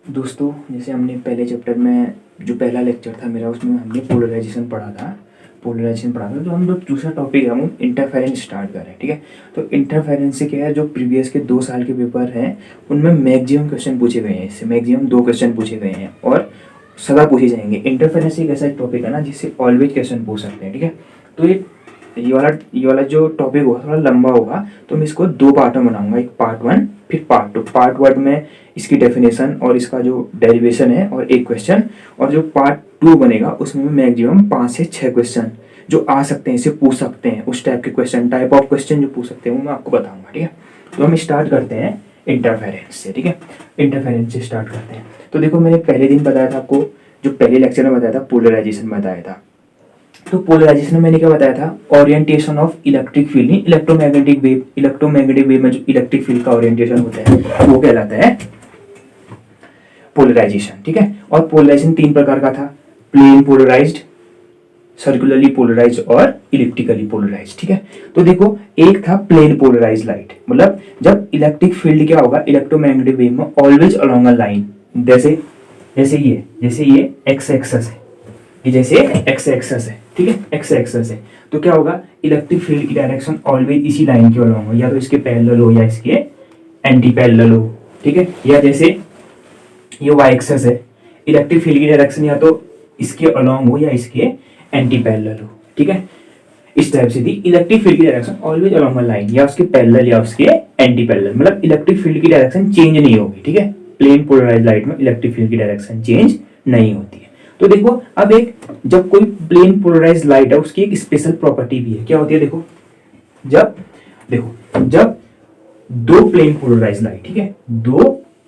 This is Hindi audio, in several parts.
दोस्तों, जैसे हमने पहले चैप्टर में जो पहला लेक्चर था मेरा, उसमें हमने पोलराइजेशन पढ़ा था। तो हम जो दूसरा टॉपिक है हम इंटरफेरेंस स्टार्ट कर रहे हैं। ठीक है, तो इंटरफेरेंस से क्या है, जो प्रीवियस के 2 साल के पेपर हैं उनमें मैक्सिमम क्वेश्चन पूछे गए हैं। इससे मैक्सिमम 2 क्वेश्चन पूछे गए हैं और सदा पूछे जाएंगे। इंटरफेरेंस एक ऐसा टॉपिक है ना जिससे ऑलवेज क्वेश्चन पूछ सकते हैं। ठीक है, तो ये वाला जो टॉपिक होगा थोड़ा लंबा होगा, तो मैं इसको 2 पार्ट में बनाऊंगा। एक पार्ट 1 फिर पार्ट 2। पार्ट 1 में इसकी डेफिनेशन और इसका जो डेरिवेशन है और एक क्वेश्चन, और जो पार्ट 2 बनेगा उसमें मैक्सिमम 5 से 6 क्वेश्चन जो आ सकते हैं, इसे पूछ सकते हैं। उस टाइप के क्वेश्चन, टाइप ऑफ क्वेश्चन जो पूछ सकते हैं वो मैं आपको बताऊंगा। ठीक है, तो हम स्टार्ट करते हैं इंटरफेरेंस से। ठीक है, इंटरफेरेंस से स्टार्ट करते हैं। तो देखो, मैंने पहले दिन बताया था आपको, जो पहले लेक्चर में बताया था पोलराइजेशन बताया था। तो पोलराइजेशन में मैंने क्या बताया था, orientation of electric field, electromagnetic wave. Electromagnetic wave में जो इलेक्ट्रिक फील्ड का ओरिएंटेशन होता है वो कहलाता है पोलराइजेशन। ठीक है, और पोलराइजेशन 3 प्रकार का था, प्लेन पोलराइज्ड, सर्कुलरली पोलराइज्ड और इलिप्टिकली पोलराइज्ड। ठीक है, तो देखो, एक था प्लेन पोलराइज्ड लाइट, मतलब जब इलेक्ट्रिक फील्ड क्या होगा इलेक्ट्रोमैग्नेटिक वेव में ऑलवेज अलोंग अ लाइन, जैसे ये एक्स एक्सेस है, ये जैसे एक्स एक्सेस है। ठीक है, एक्स एक्सेस है, तो क्या होगा, इलेक्ट्रिक फील्ड की डायरेक्शन ऑलवेज इसी लाइन के अलोंग हो, या तो इसके पैरेलल हो या इसके एंटी पैरेलल हो। ठीक है, या जैसे ये वाई एक्सेस है, इलेक्ट्रिक फील्ड की डायरेक्शन या तो इसके अलोंग हो या इसके एंटी पैरेलल हो। ठीक है, इस टाइप से थी इलेक्ट्रिक फील्ड की direction always along a line, या उसके पैरेलल या उसके एंटी पैरेलल, मतलब इलेक्ट्रिक फील्ड की डायरेक्शन चेंज नहीं होगी। ठीक है, प्लेन पोलराइज्ड लाइट में इलेक्ट्रिक फील्ड की डायरेक्शन चेंज नहीं होती है। तो देखो, अब एक जब कोई प्लेन पोलराइज्ड लाइट है उसकी एक स्पेशल प्रॉपर्टी भी है। क्या होती है, जब 2 प्लेन पोलराइज्ड लाइट, ठीक है, 2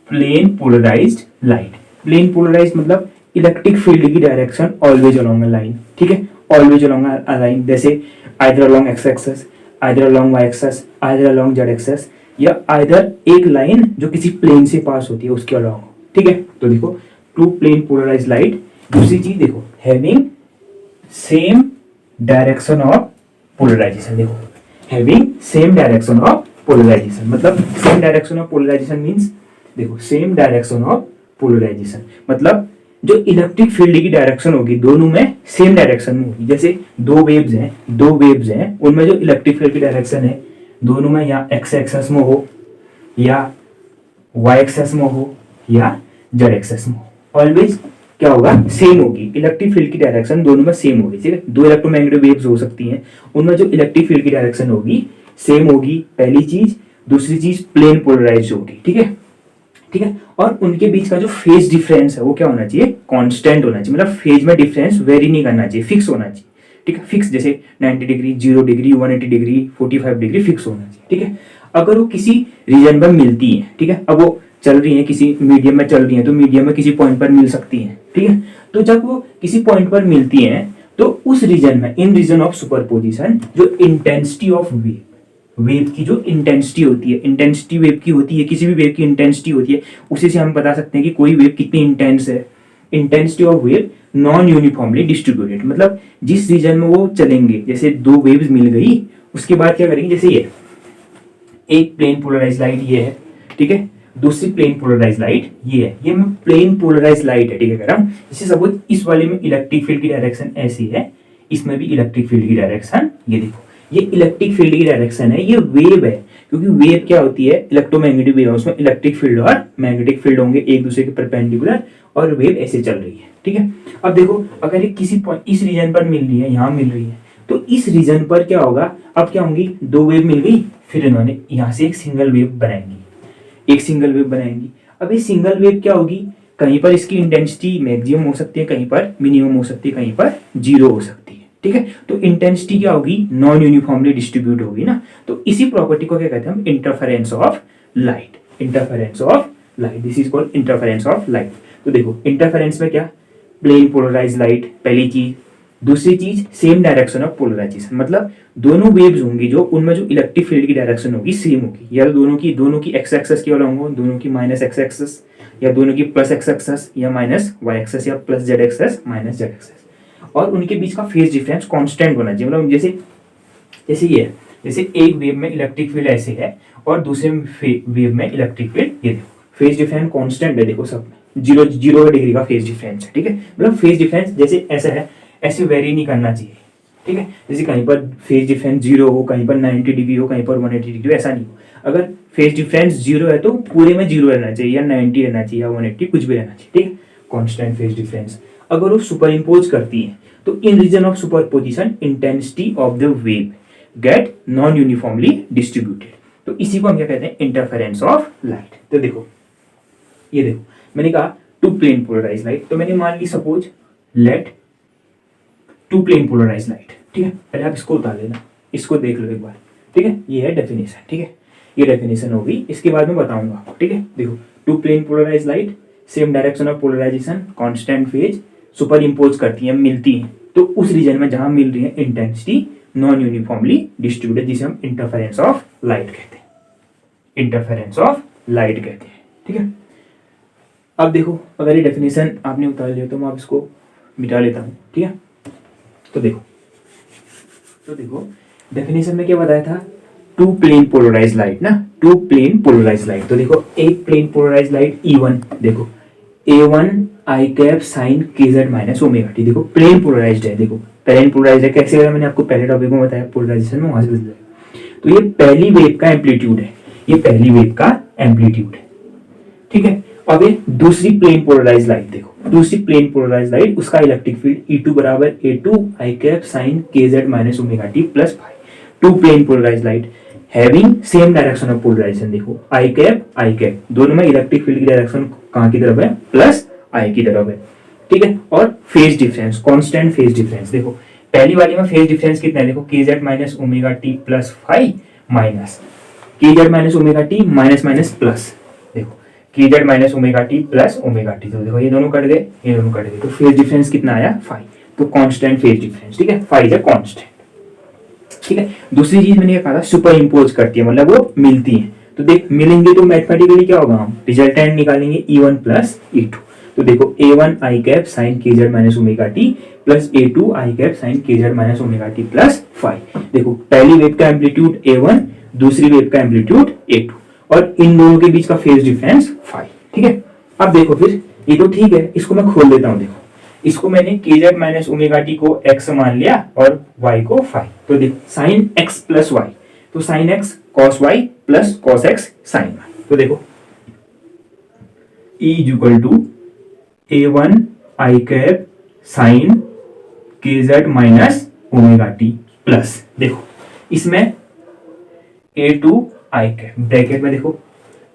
plane polarised light, plane polarised मतलब इलेक्ट्रिक फील्ड की direction always along a line. ठीक है, ऑलवेज अलोंग अ लाइन, जैसे either along X axis, either along Y axis, either along Z axis, या आइदर एक लाइन जो किसी प्लेन से पास होती है उसके अलोंग। ठीक है, तो देखो, 2 प्लेन पोलराइज्ड लाइट। दूसरी चीज देखो, having same direction of polarisation. देखो, having same direction of polarization, मतलब same direction of polarization means, देखो, सेम डायरेक्शन ऑफ पोलराइजेशन मतलब जो इलेक्ट्रिक फील्ड की डायरेक्शन होगी दोनों में सेम डायरेक्शन में होगी। जैसे दो वेव्स हैं उनमें जो इलेक्ट्रिक फील्ड की डायरेक्शन है दोनों में या एक्स एक्सेस में हो, या वाई एक्सेस में हो, या जेड एक्सेस में हो, ऑलवेज क्या होगा, सेम होगी। इलेक्ट्रिक फील्ड की डायरेक्शन दोनों में सेम होगी। ठीक है, 2 इलेक्ट्रोमैग्नेटिक वेव्स हो सकती हैं, उनमें जो इलेक्ट्रिक फील्ड की डायरेक्शन होगी सेम होगी, पहली चीज। दूसरी चीज, प्लेन पोलराइज्ड होगी। ठीक है, और उनके बीच का जो फेज डिफरेंस है वो क्या होना चाहिए, कांस्टेंट होना चाहिए, मतलब फेज में डिफरेंस वेरी नहीं करना चाहिए, फिक्स होना चाहिए। ठीक है, फिक्स, जैसे 90 degree, 0 degree, 180 degree, 45 degree fix होना चाहिए। ठीक है, अगर वो किसी रीजन में मिलती है, ठीक है, अब वो चल रही है किसी मीडियम में चल रही है, तो मीडियम में किसी पॉइंट पर मिल सकती है। ठीक है, तो जब वो किसी पॉइंट पर मिलती है तो उस रीजन में, इन रीजन ऑफ सुपरपोजिशन, जो इंटेंसिटी ऑफ वेव की जो इंटेंसिटी होती है, इंटेंसिटी वेव की होती है, किसी भी वेव की इंटेंसिटी होती है, उसी से हम बता सकते हैं कि कोई वेव कितनी इंटेंस है। Intensity of wave non uniformly distributed, मतलब जिस रीजन में वो चलेंगे, जैसे 2 वेव्स मिल गई, उसके बाद क्या करेंगे, जैसे ये एक प्लेन पोलराइज्ड लाइट ये है, ठीक है, दूसरी प्लेन पोलराइज्ड लाइट ये है, ये प्लेन पोलराइज्ड लाइट है। ठीक है, अगर हम जैसे सपोज इस वाले में इलेक्ट्रिक फील्ड की डायरेक्शन ऐसी है, इसमें भी इलेक्ट्रिक फील्ड की डायरेक्शन, ये देखो, ये इलेक्ट्रिक फील्ड की डायरेक्शन है, ये वेव है, क्योंकि वेव क्या होती है, इलेक्ट्रोमैग्नेटिक वेव, उसमें इलेक्ट्रिक फील्ड और मैग्नेटिक फील्ड होंगे एक दूसरे के परपेंडिकुलर, और वेव ऐसे चल रही है। ठीक है, अब देखो, अगर ये किसी पॉइंट इस रीजन पर मिल रही है, यहाँ मिल रही है, तो इस रीजन पर क्या होगा, अब क्या होंगी, 2 वेव मिल गई, फिर इन्होंने यहाँ से एक सिंगल वेव बनाएंगी, अब ये सिंगल वेव क्या होगी, कहीं पर इसकी इंटेंसिटी मैक्सिमम हो सकती है, कहीं पर मिनिमम हो सकती है, कहीं पर 0 हो सकती है। ठीक है, तो इंटेंसिटी क्या होगी, नॉन यूनिफॉर्मली डिस्ट्रीब्यूट होगी ना, तो इसी प्रॉपर्टी को क्या कहते हैं हम, interference of light. This is called interference of light. तो देखो, इंटरफेरेंस में क्या, प्लेन पोलराइज्ड लाइट पहली चीज, दूसरी चीज सेम डायरेक्शन ऑफ पोलराइजेशन, मतलब दोनों वेव्स होंगी जो, उनमें जो इलेक्ट्रिक फील्ड की डायरेक्शन होगी सेम होगी, या दोनों की एक्स एक्सेस के अलोंग हो, दोनों की माइनस एक्स एक्सेस, या दोनों की प्लस एक्स एक्सेस या माइनस वाई एक्सेस, या plus Z axis minus Z axis, और उनके बीच का फेज डिफरेंस कांस्टेंट होना चाहिए। मतलब जैसे एक वेव में इलेक्ट्रिक फील्ड ऐसे है और दूसरे वेव में इलेक्ट्रिक फील्ड ये देखो, फेज डिफरेंस कांस्टेंट है, देखो सब जीरो जीरो डिग्री का फेज डिफरेंस है, ठीक है। मतलब फेज डिफरेंस जैसे ऐसा है, ऐसे वेरी नहीं करना चाहिए, ठीक है। जैसे कहीं पर फेज डिफरेंस 0 हो, कहीं पर 90 डिग्री हो, कहीं पर 180 डिग्री हो, ऐसा नहीं हो। अगर फेज डिफरेंस 0 है तो पूरे में 0 रहना चाहिए, या 90 रहना चाहिए, या 180, कुछ भी रहना चाहिए, ठीक है। कांस्टेंट फेज डिफरेंस अगर वो सुपर इम्पोज करती है तो in region of superposition intensity of the wave get non uniformly distributed. तो इसी को हम क्या कहते हैं, इंटरफेरेंस ऑफ लाइट। तो देखो, ये देखो, मैंने कहा टू प्लेन पोलराइज लाइट, तो मैंने मान ली suppose let two plane polarise light, ठीक है। पहले आप इसको उतार लेना, इसको देख लो एक बार, ठीक है। ये है डेफिनेशन, ठीक है, ये डेफिनेशन होगी, इसके बाद में बताऊंगा आपको, ठीक है। देखो, two plane polarise light, same direction of polarisation, constant phase, superimpose करती है, मिलती है, तो उस रीजन में जहां मिल रही है इंटेंसिटी नॉन यूनिफॉर्मली डिस्ट्रीब्यूटेड, जिसे हम इंटरफेरेंस ऑफ लाइट कहते हैं, इंटरफेरेंस ऑफ लाइट कहते हैं, ठीक है। अब देखो, अगर ये डेफिनेशन आपने उतार लिया तो मैं आप इसको मिटा लेता हूँ, ठीक है। तो देखो डेफिनेशन में क्या बताया था, टू प्लेन पोलराइज लाइट ना, टू प्लेन पोलराइज लाइट। तो देखो, एक प्लेन पोलराइज लाइट E1, देखो A1 I cap sine KZ minus omega t, देखो प्लेन पोलराइज्ड है, देखो प्लेन पोलराइज्ड है, कैसे होगा मैंने आपको पहले टॉपिक में बताया पोलराइजेशन में, वहां से बताया। तो ये पहली वेव का एम्पलीट्यूड है, ये पहली वेव का एम्पलीट्यूड है, ठीक है। अब ये दूसरी प्लेन पोलराइज लाइट देखो, दूसरी प्लेन पोलराइज लाइट, उसका इलेक्ट्रिक फील्ड E2 बराबर A2 I cap sine KZ minus omega T plus phi. Two plane polarise light having same direction of polarisation, देखो आई कैप दोनों में इलेक्ट्रिक फील्ड की डायरेक्शन कहां की तरफ है, प्लस आई की तरफ है, ठीक है। और phase difference, constant phase difference, देखो पहली वाली में फेज डिफरेंस कितना है, देखो KZ minus omega T plus phi minus KZ minus omega T minus minus plus, देखो KZ minus omega T plus omega T, तो देखो ये दोनों कट गए, ये दोनों कट गए, तो फेज डिफरेंस कितना आया, फाई। तो कांस्टेंट फेज डिफरेंस, ठीक है, फाई इज अ कांस्टेंट, ठीक है। दूसरी चीज मैंने कहा था सुपर इम्पोज करती है, मतलब वो मिलती है, तो देख मिलेंगे तो मैथमेटिकली क्या होगा, हम रिजल्टेंट निकालेंगे E1 प्लस E2। तो देखो A1 I cap sine KZ minus omega T plus A2 I cap sine KZ minus omega T plus phi. देखो पहली वेव का एम्पलीट्यूड A1, दूसरी वेव का एम्पलीट्यूड A2, और इन दोनों के बीच का फेज डिफरेंस फाई, ठीक है। अब देखो फिर ये तो ठीक है, इसको मैं खोल देता हूँ, देखो इसको मैंने KZ माइनस ओमेगा टी को x मान लिया और y को फाई। तो देखो साइन x प्लस वाई, तो sine x cos y plus cos x sine y। तो देखो E is equal to A1 I cap sine KZ minus omega T plus, देखो इसमें A2 आई कैप ब्रैकेट में, देखो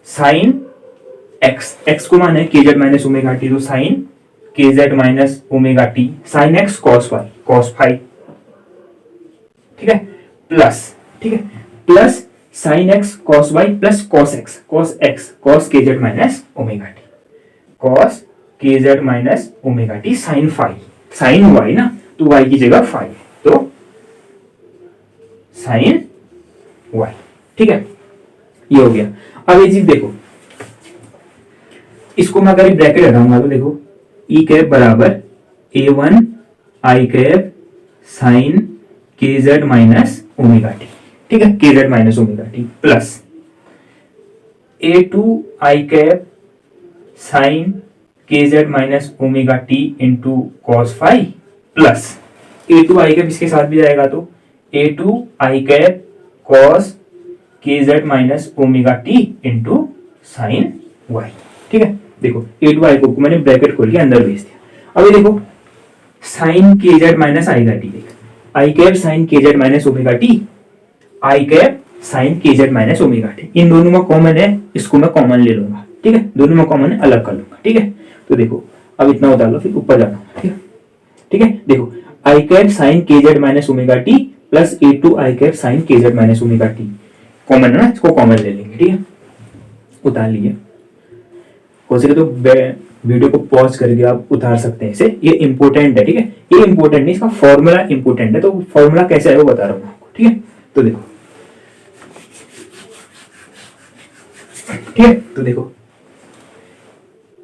साइन x को माना है KZ माइनस ओमेगा टी, तो sine KZ minus omega T sine x cos y cos phi, ठीक है, प्लस, ठीक है, plus sine x cos y plus cos x cos KZ minus omega T cos KZ minus omega T sine phi, sine y ना, तो y की जगह फाई, तो साइन y, ठीक है, ये हो गया। अब ये चीज देखो, इसको मैं अगर ब्रैकेट हटाऊंगा तो देखो E कैप बराबर A1 I cap sine KZ minus omega t, ठीक है, KZ minus omega T plus A2 I cap sine KZ minus omega T into cos phi plus A2 I cap इसके साथ भी जाएगा, तो A2 I cap cos KZ minus omega T into sine y, ठीक है। देखो A2 आई को मैंने ब्रैकेट खोल के अंदर भेज दिया। अब ये देखो साइन KZ माइनस आएगा टी, देख I cap sine KZ minus omega t, I cap sine KZ minus omega t, इन दोनों में कॉमन है, इसको मैं कॉमन ले लूंगा, ठीक है, दोनों में कॉमन है, अलग कर लूंगा, ठीक है। तो देखो अब इतना उतार लो, फिर ऊपर जाना, ठीक है, ठीक है। देखो I cap sine KZ minus omega T plus A2 I cap sine KZ minus omega t common है ना, इसको कॉमन ले लेंगे, ठीक है, उतार लिए। हो सके तो वीडियो को पॉज करके आप उतार सकते हैं इसे, ये इंपॉर्टेंट है, ठीक है, ये इंपॉर्टेंट नहीं, इसका फॉर्मूला इंपॉर्टेंट है, तो फॉर्मूला कैसे है वो बता रहा हूं आपको, ठीक है। तो देखो, ठीक है, तो देखो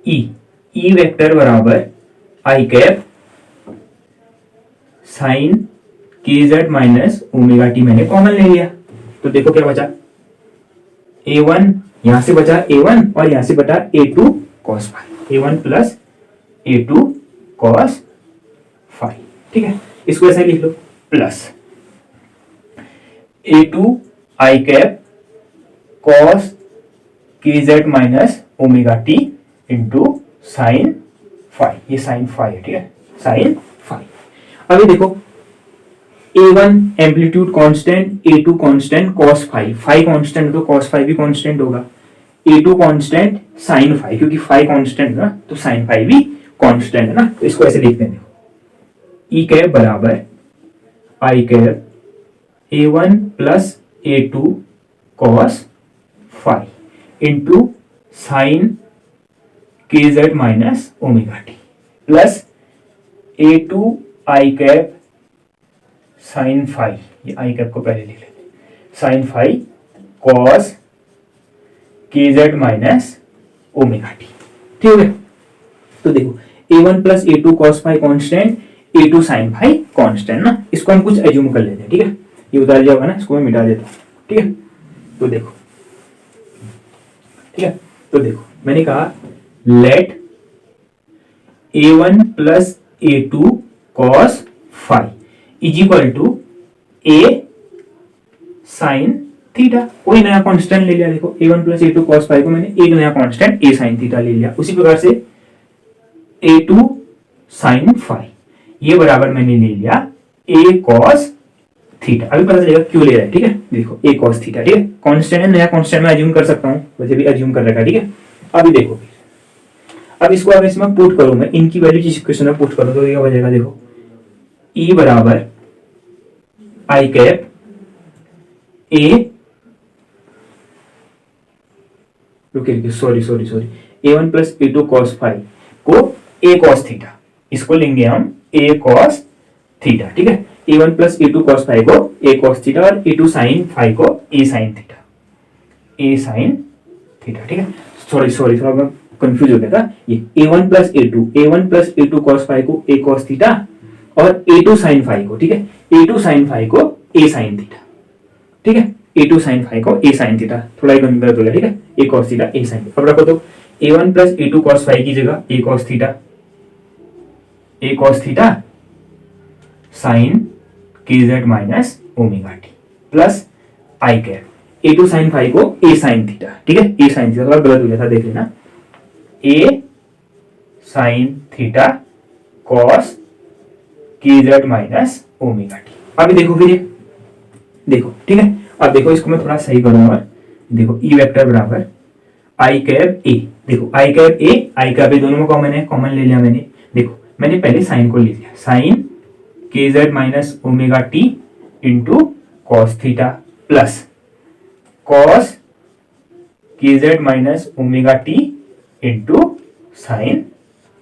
ई वेक्टर बराबर I cap sine KZ minus omega t मैंने कॉमन ले लिया, तो देखो क्या बचा, A1 यहां से बचा A1 और यहां से बचा A2 cos phi, A1 plus A2 cos phi, ठीक है, इसको ऐसे लिख लो, plus A2 I cap cos K Z minus omega T into sine phi, ये साइन फाई है, ठीक है, साइन फाई। अभी देखो A1 amplitude constant, A2 constant, cos phi, phi constant तो cos फाई भी कांस्टेंट होगा, A2 कांस्टेंट, साइन फाई, क्योंकि फाई कांस्टेंट ना तो साइन फाई भी कांस्टेंट है ना, तो इसको ऐसे लिखते हैं, ई कैप बराबर I cap A1 plus A2 cos phi into sine के Z minus omega T plus A2 I cap sine phi, ये आई कैप को पहले लिख लेते, sine phi cos K Z minus omega t, ठीक है। तो देखो A1 plus A2 cos phi constant, A2 sine phi constant ना, इसको हम कुछ एज्यूम कर लेते हैं, ठीक है, ये उतार जाएगा ना, इसको मैं मिटा देता हूँ, ठीक है। तो देखो, ठीक है, तो देखो मैंने कहा let A1 plus A2 cos phi is equal to A sine theta, कोई नया कांस्टेंट ले लिया, देखो A1 plus A2 cos phi को मैंने एक नया कांस्टेंट A साइन थीटा ले लिया, उसी प्रकार से A2 साइन फाई ये बराबर मैंने ले लिया A कॉस थीटा, अभी पता चलेगा क्यों ले रहा है, ठीक है, देखो A कॉस थीटा, ठीक है, कांस्टेंट है, नया कांस्टेंट मैं अज्यूम कर सकता हूं, वैसे भी अज्यूम कर रखा है, ठीक है। अभी देखो, अब इसको अगर इसमें पुट करूं, मैं इनकी वैल्यू जिस इक्वेशन में पुट करूं तो ये हो जाएगा, देखो E बराबर आई कैप A, रुकिए sorry A1 plus A2 cos phi को A कॉस थीटा, इसको लेंगे हम A कॉस थीटा, ठीक है, A1 plus A2 cos phi को A कॉस थीटा और A2 साइन फाई को A sine theta, A sine theta, ठीक है। सॉरी थोड़ा मैं कंफ्यूज हो गया था, ये A1 plus A2 cos phi को A कॉस थीटा और A2 साइन फाई को, ठीक है, A2 साइन फाई को A साइन थीटा, ठीक है, A2 साइन फाई को A साइन थीटा, थोड़ा ही गलत हो गया, ठीक है, A cos theta A sine, अब रखो तो A1 plus A2 cos phi की जगह A कॉस थीटा साइन के Z minus omega T plus I cap A2 sine phi को A साइन थीटा, ठीक है, A साइन थीटा, थोड़ा गलत हो गया था, देख लेना, A sine theta cos K Z minus omega T. अभी देखो फिर ये देखो, ठीक है, अब देखो इसको मैं थोड़ा सही करूंगा, देखो ई वेक्टर बराबर आई कैप ए, देखो आई कैप ए दोनों में कॉमन है, कॉमन ले लिया मैंने, देखो मैंने पहले साइन को ले लिया, साइन के Z minus omega T into cos theta plus cos K Z minus omega T into sine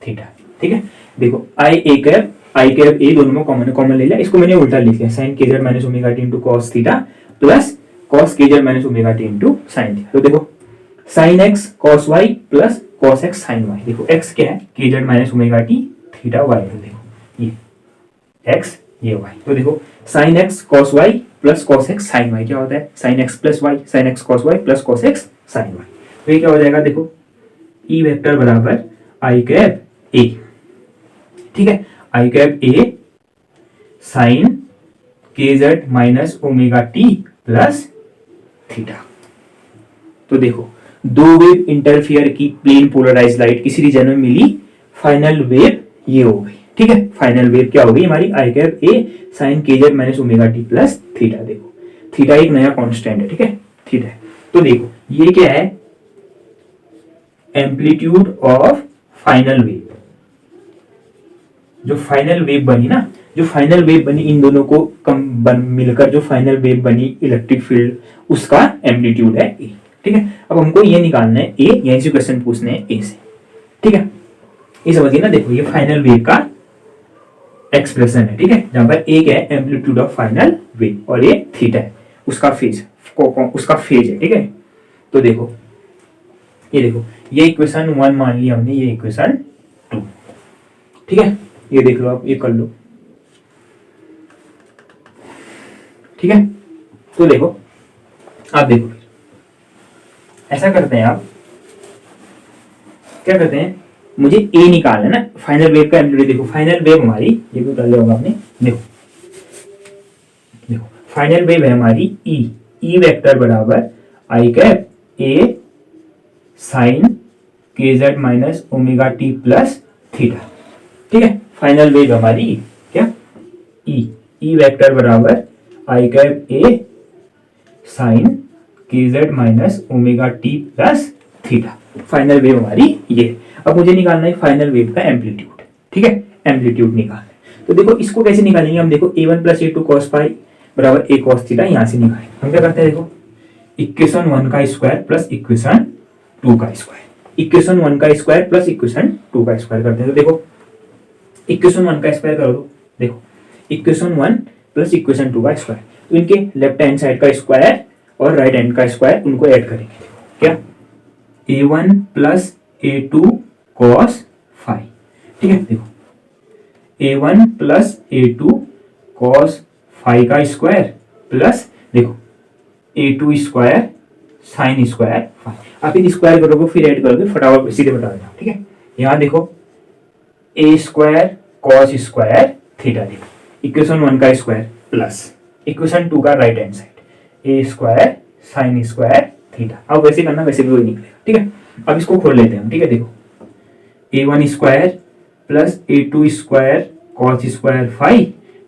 theta, ठीक है। देखो आई कैप ए दोनों में कॉमन ले लिया, इसको मैंने उल्टा लिख लिया, साइन के Z minus omega T into cos theta plus cos K Z minus omega T into sine theta. तो देखो sine x cos y plus cos x sine y, देखो एक्स क्या है, K Z minus omega t theta y, तो देखो ये एक्स ये वाई, तो देखो sine x cos y plus cos x sine y क्या होता है, sine x plus y, sine x cos y plus cos x sine Y, तो ये क्या हो जाएगा, देखो ई वेक्टर बराबर आई कैप ए, ठीक है, आई कैप ए साइन के Z minus omega T plus theta. तो देखो दो वेव इंटरफियर की प्लेन पोलराइज लाइट किसी रीजन में मिली, फाइनल वेव ये हो गई, ठीक है, फाइनल वेव क्या हो गई हमारी, आई कैप ए साइन के Z minus omega T plus theta, देखो थीटा एक नया कांस्टेंट है, ठीक है, थीटा है, तो देखो ये क्या है, एम्पलीट्यूड ऑफ फाइनल वेव, जो फाइनल वेव बनी ना, जो फाइनल वेव बनी इन दोनों को मिलकर जो फाइनल वेव बनी इलेक्ट्रिक फील्ड, उसका एम्पलीट्यूड है ए, ठीक है। अब हमको ये निकालना है ए, यहीं से क्वेश्चन पूछने हैं ए से, ठीक है, ये समझिए ना, देखो ये फाइनल वेव का एक्सप्रेशन है, ठीक है, जहां पर ए क्या है, एम्पलीट्यूड ऑफ फाइनल वेव और ये थीटा है उसका फेज है, ठीक है। तो देखो ये देखो ये इक्वेशन 1 मान लिया हमने, ये इक्वेशन 2, ठीक है, ये देख लो आप, ये कर लो, ठीक है। तो देखो आप देखो ऐसा करते हैं, आप क्या करते हैं, मुझे ए निकालना है ना, फाइनल वेव का एम्पलीट्यूड। देखो फाइनल वेव हमारी, ये भी कर लिया होगा आपने, देखो देखो फाइनल वेव है हमारी ई वेक्टर बराबर आई कैप ए साइन के Z minus omega T plus theta. ठीक है, फाइनल वेव हमारी क्या ई वेक्टर बराबर आई कैप ए साइन के Z minus omega T plus theta. Final wave हमारी ये। अब मुझे निकालना है फाइनल वेव का एम्पलीट्यूड। ठीक है, एम्पलीट्यूड निकालना है। तो देखो इसको कैसे निकालेंगे हम, देखो a1 plus A two cos phi बराबर ए कॉस थीटा, यहां से निकालेंगे। हम क्या करते हैं, देखो इक्वेशन 1 का स्क्वायर प्लस इक्वेशन 2 का स्क्वायर, इक्वेशन 1 का स्क्वायर प्लस इक्वेशन 2 का स्क्वायर करते हैं। तो देखो इक्वेशन 1 का स्क्वायर करो, तो देखो इक्वेशन 1 प्लस इक्वेशन 2 का स्क्वायर, तो इनके लेफ्ट हैंड साइड का स्क्वायर और राइट हैंड का स्क्वायर उनको ऐड करेंगे। क्या a1 plus a2 cos phi. ठीक है, देखो a1 plus a2 cos phi का स्क्वायर प्लस देखो a2 square sine square phi. आप इन स्क्वायर करोगे फिर ऐड करोगे, फटाफट सीधे बता देना। ठीक है, यहां देखो a square cos square theta, देखो इक्वेशन 1 का स्क्वायर प्लस इक्वेशन 2 का राइट हैंड साइड ए स्क्वायर साइन स्क्वायर थीटा। अब वैसे करना, वैसे भी वही निकलेगा। ठीक है, अब इसको खोल लेते हैं। ठीक है, देखो a1 square plus a2 square cos square phi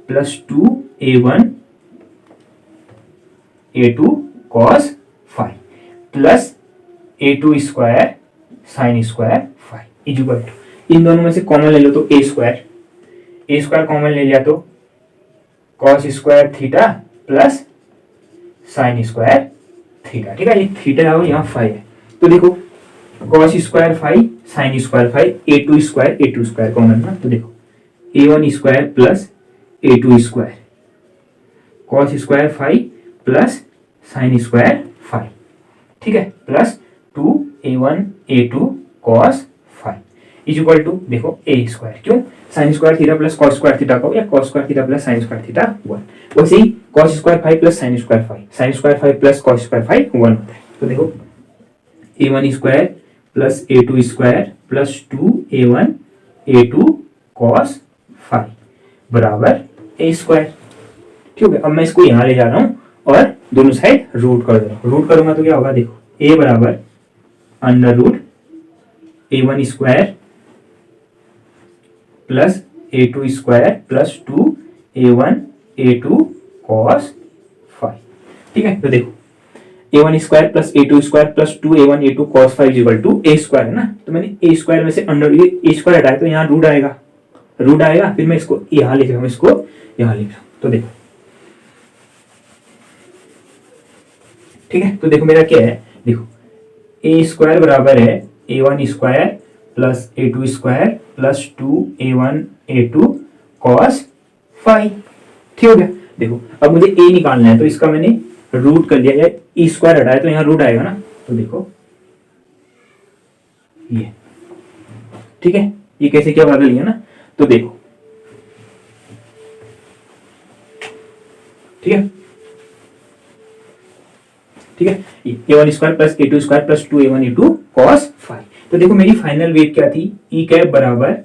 plus 2a1 a2 cos phi plus a2 square sine square phi equal to, इन दोनों में से कॉमन ले लो तो a स्क्वायर कॉमन ले लिया तो cos square theta plus sine square theta. ठीक है, ये थीटा है यहाँ फाई है, तो देखो cos square phi sine square phi a2 square common ना, तो देखो a1 square plus a2 square cos square phi plus sine square phi. ठीक है, plus 2a1 a2 cos phi is equal to देखो a स्क्वायर, क्यों sine square theta plus cos square theta को, या cos square theta plus sine square theta 1। वैसे ही cos square phi plus sine square phi, sine square phi plus cos square phi 1 होता है। तो देखो a1 square plus a2 square plus 2a1 a2 cos phi बराबर a स्क्वायर। ठीक है, अब मैं इसको यहां ले जा रहा हूं और दोनों साइड रूट कर दे रहा हूं। रूट करूंगा तो क्या होगा, देखो a बराबर under root a1 square plus a2 square plus 2a1 a2 cos phi. ठीक है, तो देखो a1 square plus a2 square plus 2a1 a2 cos phi equal to a square है ना, तो मैंने a स्क्वायर में से अंडर a स्क्वायर हटाया तो यहाँ रूट आएगा, फिर मैं इसको यहाँ लिख रहा हूँ, इसको यहाँ लिख रहा हूँ। तो देखो ठीक है, तो देखो मेरा क्या है, देखो a स्क्वायर बराबर है a1 square plus a2 square plus 2a1 a2 cos phi. ठीक हो गया, देखो अब मुझे a निकालना है तो इसका मैंने रूट कर लिया, या e स्क्वायर हटाया तो यहाँ रूट आएगा ना, तो देखो ये। ठीक है, ये कैसे क्या बदल लिया ना, तो देखो ठीक है, ठीक है, a1 square plus a2 square plus 2a1 a2 cos phi. तो देखो मेरी फाइनल वेव क्या थी, ई कैप बराबर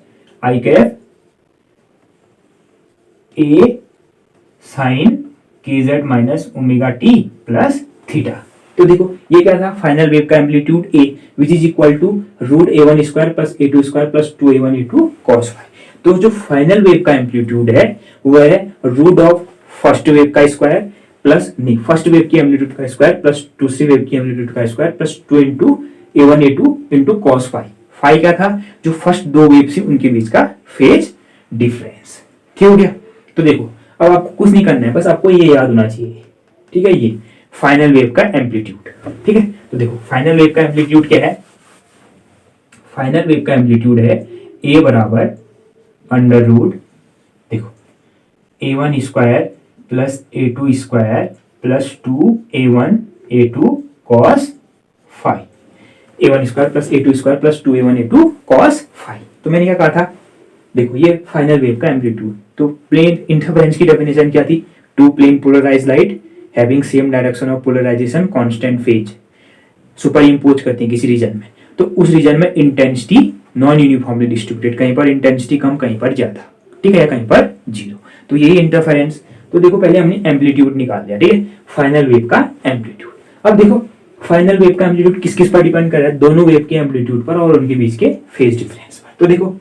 आई कैप ए साइन के Z minus omega T plus theta. तो देखो ये क्या था, फाइनल वेव का amplitude a which is equal to root a1 square plus a2 square plus 2a1 a2 cos phi. तो जो फाइनल वेव का एम्पलीट्यूड है वो है रूट ऑफ फर्स्ट वेव का स्क्वायर प्लस नहीं फर्स्ट वेव की एम्पलीट्यूड का स्क्वायर प्लस दूसरी वेव की एम्पलीट्यूड का square plus 2 into a1 a2 into cos phi. Phi क्या था, जो फर्स्ट दो वेव से उनके बीच का फेज डिफरेंस। ठीक हो गया, तो देखो अब आपको कुछ नहीं करना है, बस आपको ये याद होना चाहिए। ठीक है, ये फाइनल वेव का एम्पलीट्यूड। ठीक है, तो देखो फाइनल वेव का एम्पलीट्यूड क्या है, फाइनल वेव का एम्पलीट्यूड है a बराबर अंडर रूट देखो a1 square plus a2 square plus 2a1 a2 cos phi. a1 square plus a2 square plus 2a1 a2 cos phi. तो मैंने क्या कहा था, देखो ये फाइनल वेव का एम्पलीट्यूड। तो प्लेन इंटरफेरेंस की डेफिनेशन क्या थी, two plane polarised light having same direction of polarisation constant phase superimpose करते हैं किसी रीजन में, तो उस रीजन में इंटेंसिटी नॉन यूनिफॉर्मली डिस्ट्रीब्यूटेड, कहीं पर इंटेंसिटी कम कहीं पर ज्यादा, ठीक है, या कहीं पर जीरो। तो यही इंटरफेरेंस। तो देखो पहले हमने एम्पलीट्यूड निकाल लिया, ठीक है, फाइनल वेव का एम्पलीट्यूड। अब देखो फाइनल वेव का एम्पलीट्यूड किस किस पर डिपेंड कर रहा है, दोनों वेव के एम्पलीट्यूड पर और उनके बीच के फेज डिफरेंस पर। तो देखो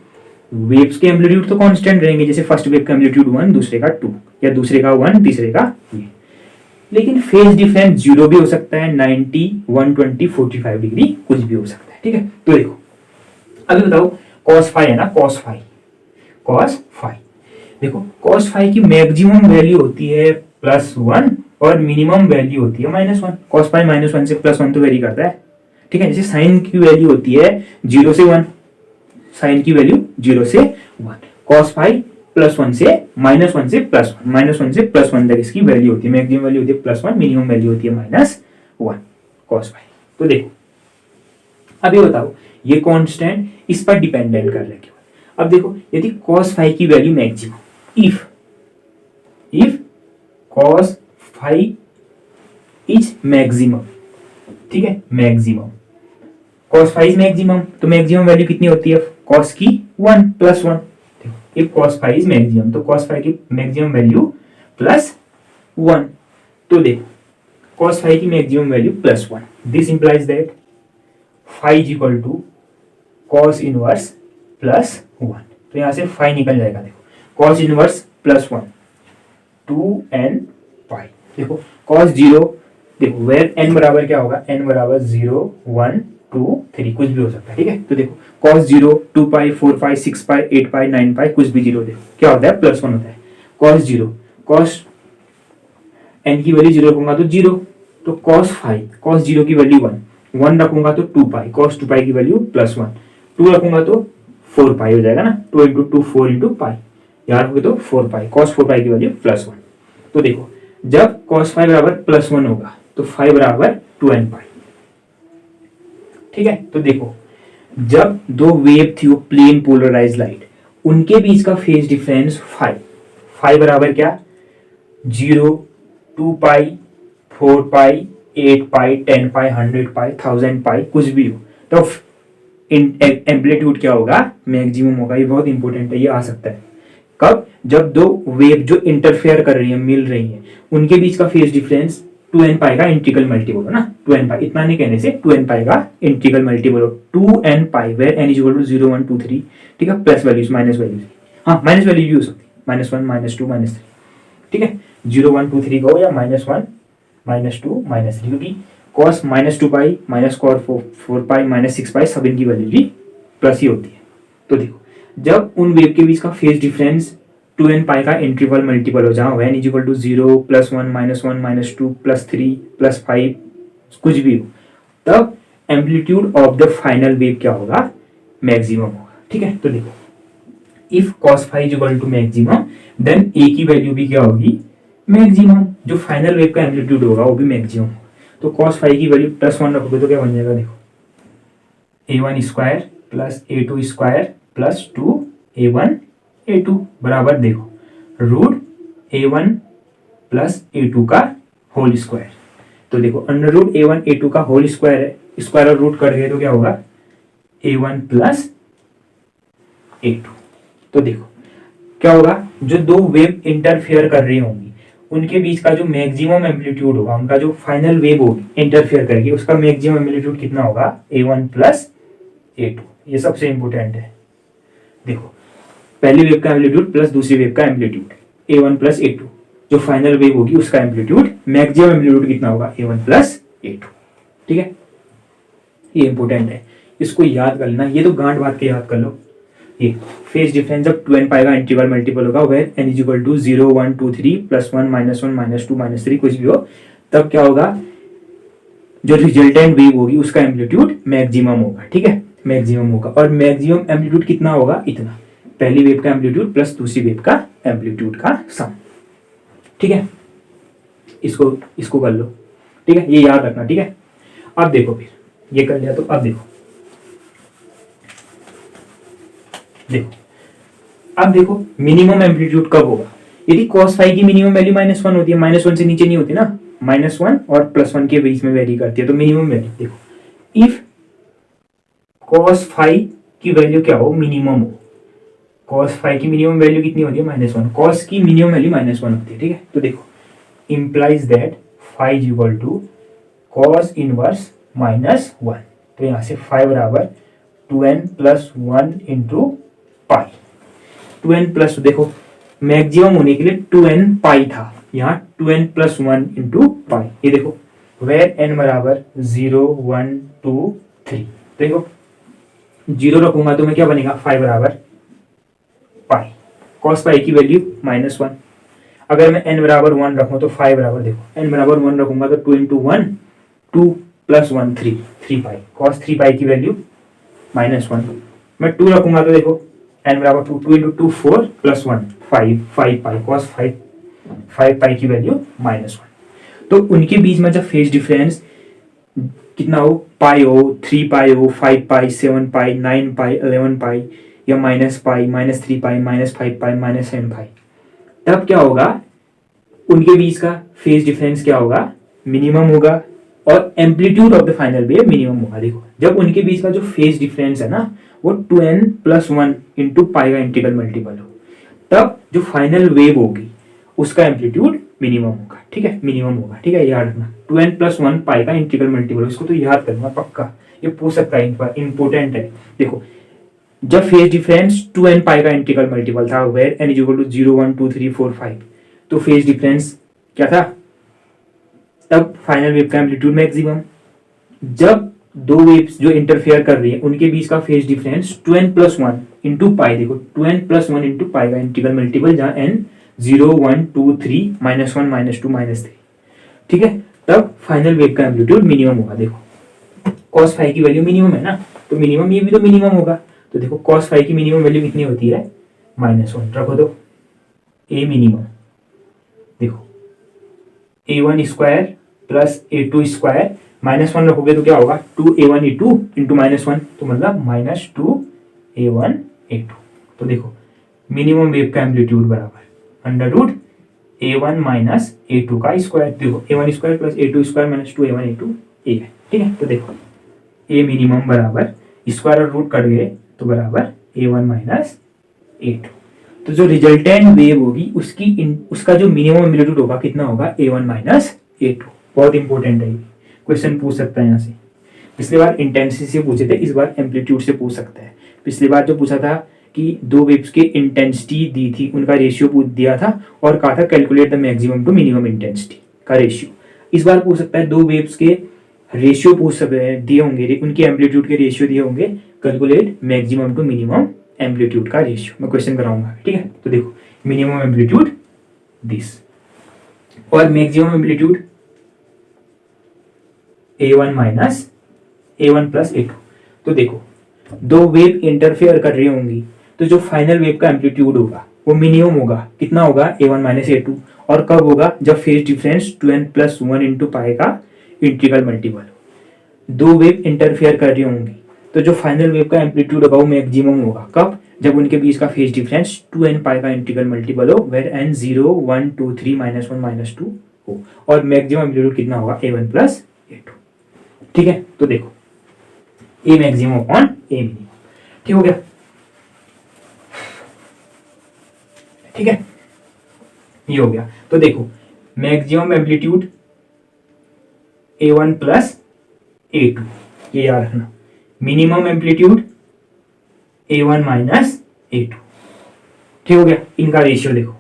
वेव्स के एम्पलीट्यूड तो कांस्टेंट रहेंगे, जैसे फर्स्ट वेव का एम्पलीट्यूड 1, दूसरे का 2, या दूसरे का 1, तीसरे का ये। लेकिन फेज डिफरेंस जीरो भी हो सकता है, 90, 120, 45 डिग्री कुछ भी हो सकता है, ठीक है। तो देखो अभी बताओ cos फाई है ना, cos फाई देखो cos फाई की मैक्सिमम वैल्यू होती है +1 और मिनिमम वैल्यू होती है -1। cos फाई -1 से +1 तो वेरी करता है, ठीक है। जैसे साइन की वैल्यू होती है 0 से 1, साइन की वैल्यू 0 से 1, cos फाई +1 से -1 से +1, -1 से +1 तक इसकी वैल्यू होती है, मैक्सिमम वैल्यू होती है +1, मिनिमम वैल्यू होती है -1 cos फाई। तो देखो अभी बताओ ये कांस्टेंट इस पर डिपेंडेंट कर रहे हैं। अब देखो यदि cos फाई की value maximum, if cos phi is maximum, ठीक है, maximum cos phi is maximum, तो मैक्सिमम वैल्यू कितनी होती है cos की 1 +1। If cos phi is maximum तो cos फाई की मैक्सिमम वैल्यू +1। तो देखो cos फाई की maximum value +1, this implies that phi is equal to cos inverse +1। तो यहां से फाई निकल जाएगा, देखो cos इनवर्स +1 2n पाई। देखो cos 0, देखो वेयर n बराबर क्या होगा, n बराबर 0 1 2 3 कुछ भी हो सकता है, ठीक है। तो देखो cos 0 2 पाई 4 पाई 6 पाई 8 पाई 9 पाई कुछ भी 0, देखो क्या होता है +1 होता है। cos 0, cos n की वैल्यू 0 रखूंगा तो 0, तो cos 5, cos 0 की वैल्यू 1 रखूंगा तो 2 पाई, cos 2 पाई की वैल्यू +1, 2 रखूंगा तो 4 पाई हो जाएगा ना, 2 इंटू 2 4 इंटू पाई, यार होगी तो 4 पाई, cos 4 पाई की वैल्यू +1। तो देखो जब cos 5 बराबर +1 होगा तो 5 बराबर 2n पाई, ठीक है। तो देखो जब दो वेव थी वो प्लेन पोलराइज लाइट, उनके बीच का फेज डिफरेंस 5 बराबर क्या 0 2 पाई 4 पाई 8 पाई 10 पाई 100 पाई 1000 पाई कुछ भी हो, तो एम्पलीट्यूड क्या होगा, मैक्सिमम होगा। ये बहुत इंपॉर्टेंट है, ये आ सकता है कब, जब दो वेव जो इंटरफेयर कर रही है, मिल रही है, उनके बीच का फेज डिफरेंस 2n पाई का इंटीग्रल मल्टीपल हो ना, 2n पाई, इतना नहीं कहने से 2n पाई का इंटीग्रल मल्टीपल हो, 2n pi where n is equal to 0 1 2 3, ठीक है, प्लस वैल्यूज माइनस वैल्यूज, हाँ माइनस वैल्यू भी हो सकती है, -1 -2 -3, ठीक है, 0 1 2 3 का हो या -1 -2 -3, क्योंकि cos -2 पाई -cos 4 पाई -6 पाई सब इनकी वैल्यू भी प्लस ही होती है। तो देखो जब उन वेव के बीच का फेज डिफरेंस 2n पाई का इंटरवल मल्टीपल हो, जहां n इज इक्वल टू 0 +1 -1 -2 +3 +5 कुछ भी हो, तब amplitude of the final wave क्या होगा, मैक्सिमम होगा, ठीक है। तो देखो if cos phi is equal to maximum then a की वैल्यू भी क्या होगी, मैक्सिमम, जो फाइनल वेव का एम्पलीट्यूड होगा वो भी मैक्सिमम होगा। तो cos फाई की वैल्यू +1 रखोगे तो क्या बन जाएगा, देखो a1 square plus a2 square plus 2a1 a2 बराबर देखो √a1 प्लस a2 का होल स्क्वायर। तो देखो √a1 a2 का होल स्क्वायर है, स्क्वायर और रूट कर गए तो क्या होगा a1 प्लस a2। तो देखो क्या होगा, जो दो वेव इंटरफेयर कर रही होंगी उनके बीच का जो मैक्सिमम एम्पलीट्यूड होगा, उनका जो फाइनल वेव होगी इंटरफेयर करके, उसका मैक्सिमम एम्पलीट्यूड कितना होगा, a1 प्लस a2। ये सबसे इंपॉर्टेंट है। देखो पहली वेव का एम्पलीट्यूड प्लस दूसरी वेव का एम्पलीट्यूड a1 प्लस a2, जो फाइनल वेव होगी उसका एम्पलीट्यूड, मैक्सिमम एम्पलीट्यूड कितना होगा, a1 प्लस a2, ठीक है। ये इंपॉर्टेंट है, इसको याद कर लेना, ये तो गांठ बात के याद कर लो। ये फेज डिफरेंस जब 2n पाई का इंटीग्रल मल्टीपल होगा where n is equal to 0 1 2 3 +1 -1 -2 -3 कुछ भी हो, तब क्या होगा, जो रिजल्टेंट वेव होगी उसका एम्पलीट्यूड मैक्सिमम होगा, ठीक है, मैक्सिमम होगा। और मैक्सिमम एम्पलीट्यूड कितना होगा, इतना, पहली वेव का एम्पलीट्यूड प्लस दूसरी वेव का एम्पलीट्यूड का सम, ठीक है। इसको कर लो, ठीक है, ये याद रखना, ठीक है। अब देखो फिर ये कर लिया, तो अब देखो मिनिमम एम्पलीट्यूड कब होगा, यदि cos फाई की मिनिमम वैल्यू -1 होती है, -1 से नीचे नहीं होती ना, -1 और +1 के बीच में वेरी करती है, तो मिनिमम वैल्यू देखो, इफ cos फाई की वैल्यू क्या हो, मिनिमम हो। कॉस फाइव की मिनिमम वैल्यू कितनी होती है, -1। कॉस की मिनिमम वैल्यू -1 होती है, ठीक है। तो देखो implies that phi is equal to cos inverse -1। तो यहाँ से फाइव बराबर 2n+1 इंटू पाई। 2n+, देखो मैक्सिमम होने के लिए 2n पाई था, यहाँ 2n+1 इंटू पाई। ये देखो वेर n बराबर 0 1 2 3, देखो 0 रखूंगा तो मैं क्या बनेगा, 5 बराबर पाई। कॉस पाई की वैल्यू -1। अगर मैं n बराबर 1 रखूं तो 5 बराबर, देखो n बराबर 1 रखूंगा तो 2 इंटू 1 2 + 1 3 पाई। कॉस 3 पाई की वैल्यू -1। मैं 2 रखूंगा तो देखो n बराबर 2 इंटू 2 4 + 1 5 पाई। कॉस 5 पाई की वैल्यू -1। तो उनके बीच में जब फेज डिफरेंस कितना हो, पाई हो, 3 पाई हो, 5 पाई, 7 पाई, 9 पाई, 11 पाई, या -पाई, -3 पाई, -5 पाई, -7 पाई, तब क्या होगा, उनके बीच का फेज डिफरेंस क्या होगा, मिनिमम होगा, और amplitude of the final wave minimum होगा। देखो जब उनके बीच का जो फेज डिफरेंस है ना, वो 2n+1 इंटू पाई का इंटीग्रल मल्टीपल हो, तब जो फाइनल वेव होगी उसका एम्पलीट्यूड मिनिमम होगा, ठीक है, मिनिमम होगा, ठीक है, याद रखना 2n+1 पाई का इंटीग्रल मल्टीपल, इसको तो याद करना पक्का, ये पूछ सकता है, इंपॉर्टेंट है। देखो जब फेज डिफरेंस 2n पाई का इंटीग्रल मल्टीपल था, वेयर n = 0 1 2 3 4 5, तो फेज डिफरेंस क्या था, तब फाइनल वेव का एम्पलीट्यूड मैक्सिमम। जब दो वेव्स जो इंटरफेयर कर रही है उनके बीच का phase difference 2n+1 into pi, देखो 2n+1 इंटू पाई का इंटीग्रल मल्टीपल, जहां n 0 1 2 3 -1 -2 -3, ठीक है, तब फाइनल वेव का एम्पलीट्यूड मिनिमम होगा। देखो cos फाई की वैल्यू मिनिमम है ना, तो मिनिमम ये भी तो मिनिमम होगा। तो देखो cos फाई की मिनिमम वैल्यू कितनी होती है, -1 रखो, तो a मिनिमम, देखो a1² प्लस a2² -1 रखोगे तो क्या होगा, 2a1a2 इंटू -1, तो मतलब -2a1a2। तो देखो मिनिमम वेव का एम्पलीट्यूड बराबर √a1 माइनस a2 का स्क्वायर। देखो a1² plus a2² -2a1a2 a है, ठीक है। तो देखो a मिनिमम बराबर स्क्वायर और रूट कट गए तो बराबर a1 माइनस a2। तो जो रिजल्टेंट वेव होगी उसका जो मिनिमम एम्पलीट्यूड होगा कितना होगा, a1 माइनस a2। बहुत इंपॉर्टेंट है, क्वेश्चन पूछ सकता है यहाँ से। पिछली बार इंटेंसिटी से पूछे थे, इस बार एम्पलीट्यूड से पूछ सकता है। पिछली बार जो पूछा था कि दो वेव्स के इंटेंसिटी दी थी, उनका रेशियो पूछ दिया था और कहा था calculate the maximum to minimum intensity का रेशियो। इस बार पूछ सकता है दो वेव्स के रेशियो पूछ सकते हैं, दिए होंगे उनके एम्पलीट्यूड के रेशियो दिए होंगे, calculate maximum to minimum amplitude का रेशियो। मैं क्वेश्चन कराऊंगा, ठीक है। तो देखो मिनिमम एम्पलीट्यूड दिस और maximum amplitude a1 minus a1 plus a2। तो देखो दो वेव इंटरफेयर कर रही होंगी तो जो फाइनल वेव का एम्पलीट्यूड होगा वो मिनिमम होगा, कितना होगा, a1 माइनस a2। और कब होगा, जब phase difference 2n+1 into pi का इंटीग्रल मल्टीपल। दो वेव इंटरफेयर कर रही होंगी तो जो फाइनल वेव का एम्पलीट्यूड होगा वो मैक्सिमम होगा, कब, जब उनके बीच का फेज डिफरेंस 2n पाई का इंटीग्रल मल्टीपल हो, वेयर n 0 1 2 3 -1 -2 हो, और मैक्सिमम एम्पलीट्यूड कितना होगा, a1 प्लस a2, ठीक है। तो देखो a maximum upon a minimum, ठीक हो गया, ठीक है, ये हो गया। तो देखो maximum amplitude a1 plus a2, ये याद रखना, minimum amplitude a1 minus a2, ठीक हो गया। इनका रेशियो देखो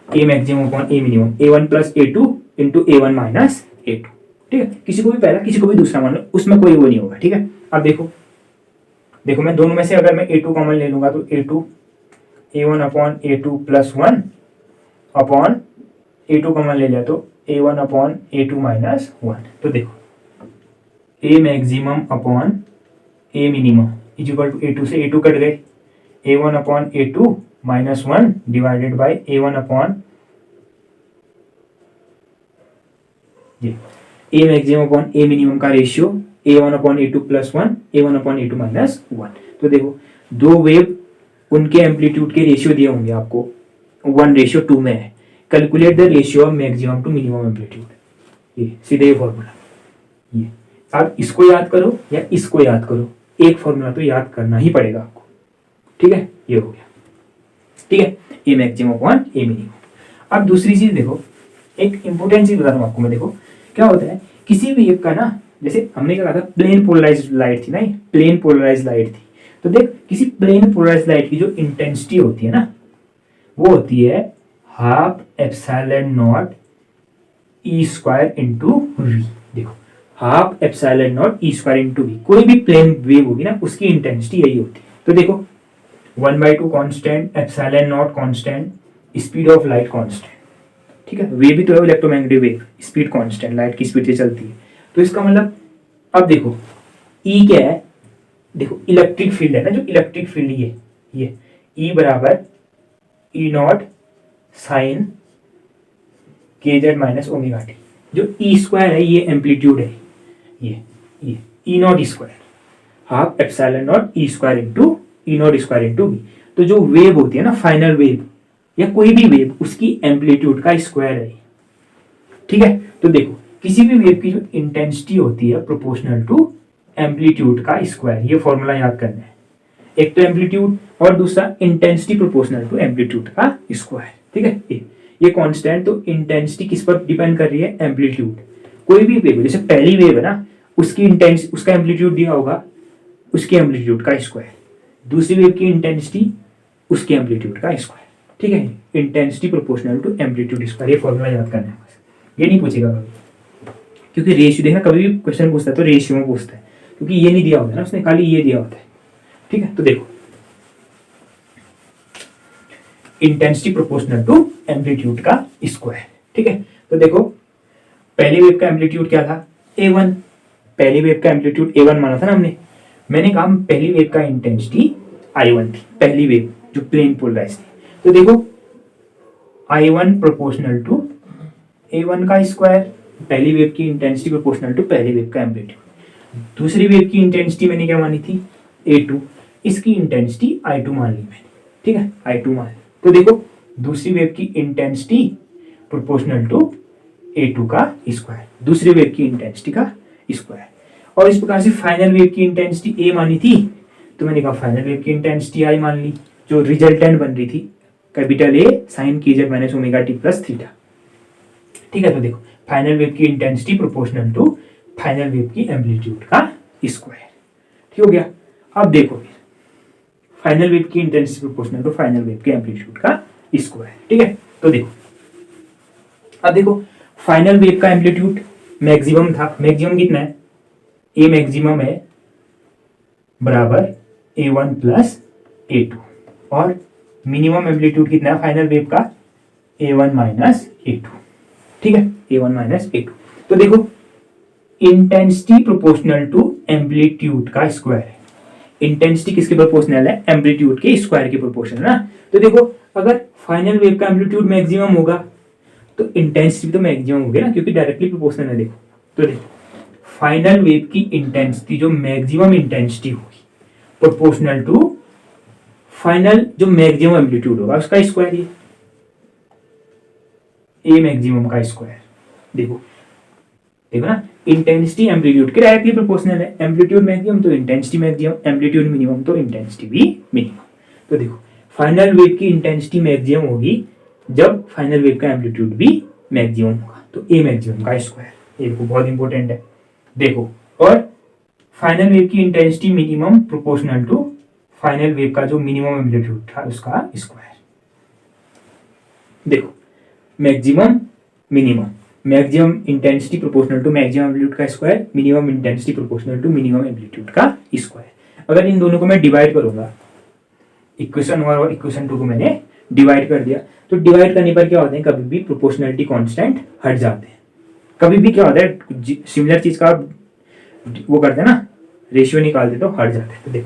a maximum upon a minimum, a1 plus a2 into a1 minus a2, ठीक है। किसी को भी पहला किसी को भी दूसरा मान लो, उसमें कोई वो नहीं होगा, ठीक है। अब देखो मैं दोनों में से अगर मैं a2 कॉमन ले लूंगा तो a2 a1 upon a2 plus 1 upon a2 common ले लिया तो a1 अपॉन a2 माइनस 1। तो देखो a maximum upon a minimum is equal to a2 से a2 कट गए, a1 upon a2 minus 1 divided by a1 upon a maximum upon a minimum का ratio a1 upon a2 plus 1 a1 upon a2 minus 1। तो देखो दो वेव उनके एम्पलीट्यूड के रेशियो दिए होंगे आपको, 1:2 में है, calculate the ratio of maximum to minimum amplitude, ये सीधे फॉर्मूला। ये आप इसको याद करो या इसको याद करो, एक फॉर्मूला तो याद करना ही पड़ेगा आपको, ठीक है। ये हो गया, ठीक है, ए मैक्सिमम अपॉन ए मिनिमम। अब दूसरी चीज देखो, एक इंपॉर्टेंट चीज बता रहा हूं आपको मैं। देखो क्या होता है, किसी भी वेव का ना, जैसे हमने क्या कहा था, प्लेन पोलराइज्ड लाइट थी ना, प्लेन पोलराइज्ड लाइट थी। तो देख, किसी प्लेन पोलराइज्ड लाइट की जो इंटेंसिटी होती है ना, वो होती है half epsilon not E square into V. देखो, half epsilon not E square into V, कोई भी प्लेन वेव होगी ना, उसकी इंटेंसिटी यही होती है। तो देखो 1/2 constant, epsilon not constant, speed of light constant, ठीक है। वेव भी तो है electromagnetic wave, speed constant, light की स्पीड से चलती है। तो इसका मतलब, अब देखो ई क्या है, देखो इलेक्ट्रिक फील्ड है ना, जो इलेक्ट्रिक फील्ड ये ई बराबर ई नॉट साइन के जेड माइनस ओमेगा टी। जो ई स्क्वायर है ये एम्पलीट्यूड है, ये E not square, half epsilon not E square into E not square into V. तो जो वेव होती है ना, फाइनल वेव या कोई भी वेव, उसकी एम्पलीट्यूड का स्क्वायर है, ठीक है। तो देखो, किसी भी वेव की जो इंटेंसिटी होती है प्रोपोर्शनल टू एम्पलीट्यूड का स्क्वायर, ये फॉर्मूला याद करना है। एक तो एम्पलीट्यूड और दूसरा इंटेंसिटी प्रोपोर्शनल टू एम्पलीट्यूड का स्क्वायर, ठीक है। ये कांस्टेंट, तो इंटेंसिटी किस पर डिपेंड कर रही है, एम्पलीट्यूड। कोई भी वेव, जैसे पहली वेव है ना, उसकी उसका एम्पलीट्यूड दिया होगा, उसके एम्पलीट्यूड का स्क्वायर। दूसरी वेव की इंटेंसिटी, उसके एम्पलीट्यूड का स्क्वायर, ठीक है। Intensity proportional to amplitude square, ये फॉर्मूला याद करना है बस। ये नहीं पूछेगा कभी, क्योंकि रेशियो देखना, कभी भी क्वेश्चन पूछता है तो रेशियो में पूछता है, क्योंकि ये नहीं दिया होता है ना उसने, खाली ये दिया होता है, ठीक है। तो देखो, इंटेंसिटी प्रोपोर्शनल टू एम्पलीट्यूड का स्क्वायर, ठीक है। तो देखो, पहली वेव का एम्पलीट्यूड क्या था, a1। पहली वेव का एम्पलीट्यूड a1 माना था ना हमने। मैंने कहा पहली वेव का इंटेंसिटी i1 थी, पहली वेव जो प्लेन पोलराइज थी। तो देखो i1 प्रोपोर्शनल टू a1 का स्क्वायर, पहली वेव की इंटेंसिटी प्रोपोर्शनल टू पहली वेव का एम्पलीट्यूड। दूसरी वेव की इंटेंसिटी मैंने क्या मानी थी, a2, इसकी इंटेंसिटी i2 मान ली मैंने, ठीक है, i2 मान ली। तो देखो, दूसरी वेव की इंटेंसिटी प्रोपोर्शनल टू a2 का स्क्वायर, दूसरी वेव की इंटेंसिटी का स्क्वायर। और इस प्रकार से फाइनल वेव की इंटेंसिटी a मानी थी, तो मैंने कहा फाइनल वेव की इंटेंसिटी i मान ली, जो रिजल्टेंट बन रही थी कैपिटल A साइन के Z minus omega T plus theta, ठीक है। तो देखो, फाइनल वेव की intensity proportional to final wave की एम्पलीट्यूड का स्क्वायर, ठीक हो गया। अब देखो, फाइनल वेव की intensity proportional to final wave के एम्पलीट्यूड का स्क्वायर, ठीक है। तो देखो, अब देखो, फाइनल वेव का एम्पलीट्यूड मैक्सिमम था, मैक्सिमम कितना है, ए मैक्सिमम है बराबर a1 प्लस a2, और मिनिमम एम्पलीट्यूड कितना है फाइनल वेव का, a1 माइनस a2, ठीक है, a1 माइनस a2। तो देखो, इंटेंसिटी प्रोपोर्शनल टू एम्पलीट्यूड का स्क्वायर है। इंटेंसिटी किसके प्रोपोर्शनल है, एम्पलीट्यूड के स्क्वायर के प्रोपोर्शनल ना। तो देखो, अगर फाइनल वेव का एम्पलीट्यूड मैक्सिमम होगा तो इंटेंसिटी तो मैक्सिमम होगी ना, क्योंकि डायरेक्टली प्रोपोर्शनल है। देखो, तो देखो, फाइनल वेव की इंटेंसिटी जो मैक्सिमम इंटेंसिटी होगी प्रोपोर्शनल टू फाइनल जो मैक्सिमम एम्पलीट्यूड होगा उसका स्क्वायर, ये ए मैक्सिमम का स्क्वायर। देखो देखो ना, इंटेंसिटी एम्पलीट्यूड के डायरेक्टली प्रोपोर्शनल है, एम्पलीट्यूड मैक्सिमम तो इंटेंसिटी मैक्सिमम, एम्पलीट्यूड मिनिमम तो इंटेंसिटी भी मिनिमम। तो देखो, फाइनल वेव की इंटेंसिटी मैक्सिमम होगी जब फाइनल वेव का एम्पलीट्यूड भी मैक्सिमम होगा, तो ए मैक्सिमम का स्क्वायर, ये बहुत इंपॉर्टेंट है। देखो, और फाइनल वेव की intensity minimum proportional to final wave का जो मिनिमम एम्पलीट्यूड था उसका स्क्वायर। देखो, maximum minimum, maximum intensity proportional to maximum amplitude का square, minimum intensity proportional to minimum amplitude का स्क्वायर। अगर इन दोनों को मैं डिवाइड करूंगा, इक्वेशन 1 और इक्वेशन 2 को मैंने डिवाइड कर दिया, तो डिवाइड करने पर क्या होता है, कभी भी प्रोपोर्शनलिटी कांस्टेंट हट जाते हैं। कभी भी क्या होता है, सिमिलर चीज का वो करते हैं ना, रेशियो निकालते तो हट जाते हैं।